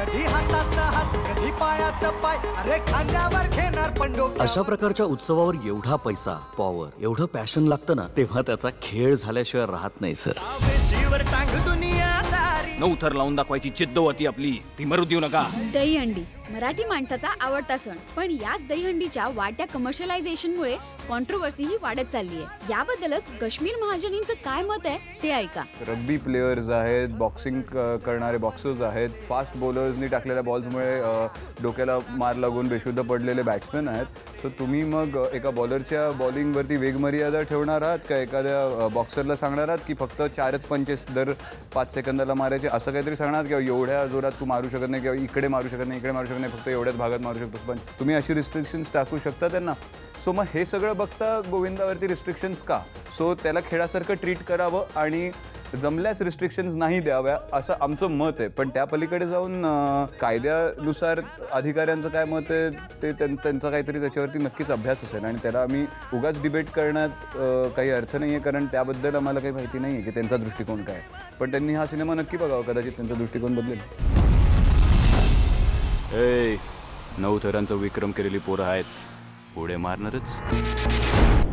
कधी हातात हात कधी पायात पाय अरे खांद्यावर घेणार पंडो अशा प्रकारच्या उत्सवावर एवढा पैसा पॉवर एवढं पॅशन लागतं ना तेव्हा त्याचा खेळ झाल्याशिवाय राहत नाही सर. टांग दुनियादारी नऊ थर लावून दाखवायची जिद्द होती आपली, ती मरू देऊ नका. दहीहंडी मराठी माणसाचा आवडता सण, पण याच दहीहंडीच्या वाढत्या कमर्शियलायझेशनमुळे कॉन्ट्रोवर्सी ही वाढत चालली आहे. याबद्दलच कश्मीर महाजनींचं काय मत आहे ते ऐका. रग्बी प्लेयर्स आहेत, बॉक्सिंग करणारे बॉक्सर्स आहेत, फास्ट बॉलर्सनी टाकलेल्या बॉल्समुळे डोक्याला मार लागून बेशुद्ध पडलेले बॅट्समॅन आहेत. सो तुम्ही मग एका बॉलरच्या बॉलिंगवरती वेगमर्यादा ठेवणार आहात का एखाद्या बॉक्सरला सांगणार आहात की फक्त 4च पंचेस दर 5 सेकंदाला मारायचे असं काहीतरी सांगणार किंवा एवढ्या जोरात तू मारू शकत नाही किंवा इकडे मारू शकत नाही इकडे मारू शकत नाही फक्त एवढ्याच भागात मारू शकतोस. पण तुम्ही अशी रिस्ट्रिक्शन्स टाकू शकता त्यांना. सो मग हे सगळं बघता गोविंदावरती रिस्ट्रिक्शन्स का? सो त्याला खेळासारखं ट्रीट करावं आणि जमल्यास रिस्ट्रिक्शन्स नाही द्याव्या असं आमचं मत आहे. पण त्या पलीकडे जाऊन कायद्यानुसार अधिकाऱ्यांचं काय मत आहे ते त्यांचा काहीतरी त्याच्यावरती नक्कीच अभ्यास असेल आणि त्याला आम्ही उगाच डिबेट करण्यात काही अर्थ नाही आहे कारण त्याबद्दल आम्हाला काही माहिती नाही आहे की त्यांचा दृष्टिकोन काय. पण त्यांनी हा सिनेमा नक्की बघावा, कदाचित त्यांचा दृष्टिकोन बदलेल. 9 थरांचा विक्रम केलेली पोरं आहेत, पुढे मारणारच.